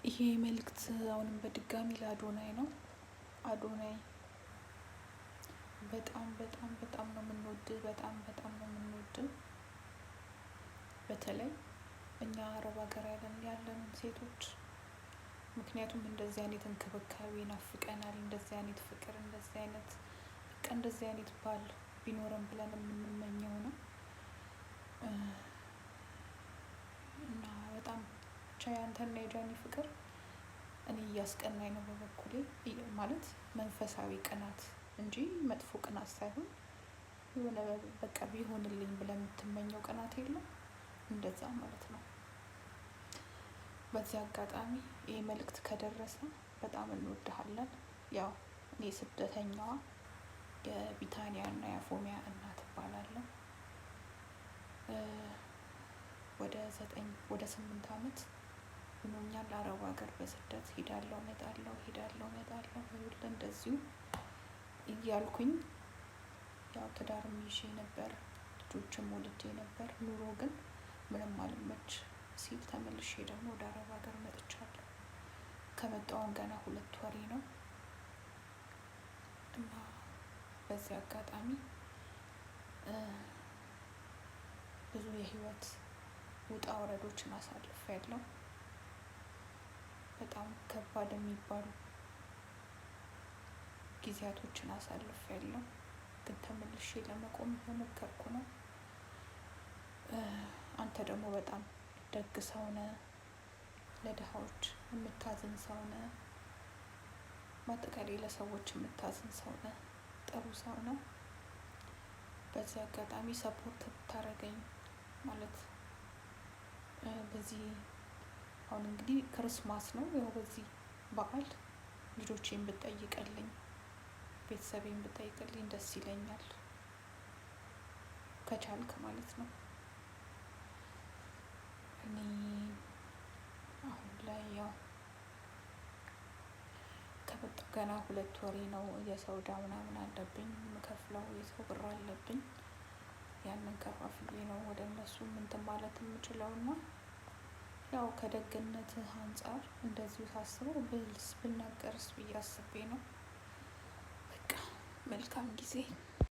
ይሄ መልእክት አሁንም በድጋሚ ለአዶናይ ነው። አዶናይ በጣም በጣም በጣም ነው የምንወድህ፣ በጣም በጣም ነው የምንወድህ። በተለይ እኛ አረብ ሀገር ያለን ሴቶች፣ ምክንያቱም እንደዚህ አይነት እንክብካቤ ናፍቀናል፣ እንደዚህ አይነት ፍቅር፣ እንደዚህ አይነት በቃ እንደዚህ አይነት ባል ቢኖረን ብለን የምንመኘው ነው እና በጣም ብቻ ያንተና የጃኒ ፍቅር እኔ እያስቀናኝ ነው በበኩሌ። ማለት መንፈሳዊ ቅናት እንጂ መጥፎ ቅናት ሳይሆን የሆነ በቃ ቢሆንልኝ ብለህ የምትመኘው ቅናት የለም፣ እንደዛ ማለት ነው። በዚህ አጋጣሚ ይህ መልእክት ከደረሰ በጣም እንወድሃለን። ያው እኔ ስደተኛዋ የቢታኒያ እና የአፎሚያ እናት እባላለሁ። ወደ 8 አመት ሆኖኛል አረብ ሀገር በስደት ሄዳለሁ እመጣለሁ እንደዚሁ እያልኩኝ ያው ትዳርም ይዤ ነበር፣ ልጆችም ወልጄ ነበር። ኑሮ ግን ምንም አልመች ሲል ተመልሼ ደግሞ ወደ አረብ ሀገር መጥቻለሁ። ከመጣሁ ገና 2 ወሬ ነው እና በዚህ አጋጣሚ ብዙ የህይወት ውጣ ወረዶችን አሳልፌያለሁ። በጣም ከባድ የሚባሉ ጊዜያቶችን አሳልፌያለሁ። ግን ተመልሼ ለመቆም እየሞከርኩ ነው። አንተ ደግሞ በጣም ደግ ሰው ነህ፣ ለድሃዎች የምታዝን ሰው ነህ፣ በአጠቃላይ ለሰዎች የምታዝን ሰው ነህ፣ ጥሩ ሰው ነህ። በዚህ አጋጣሚ ሰፖርት ብታረገኝ ማለት በዚህ አሁን እንግዲህ ክርስማስ ነው፣ ያው በዚህ በዓል ልጆቼን ብጠይቅልኝ፣ ቤተሰቤን ብጠይቅልኝ ደስ ይለኛል፣ ከቻልክ ማለት ነው። እኔ አሁን ላይ ያው ከመጣሁ ገና 2 ወሬ ነው። የሰው ዕዳ ምናምን አለብኝ፣ የምከፍለው የሰው ብር አለብኝ። ያንን ከፋፍዬ ነው ወደ እነሱ እንትን ማለት የምችለውና ያው ከደግነትህ አንጻር እንደዚሁ ሳስበው ብናገርስ ብዬ አስቤ ነው። በቃ መልካም ጊዜ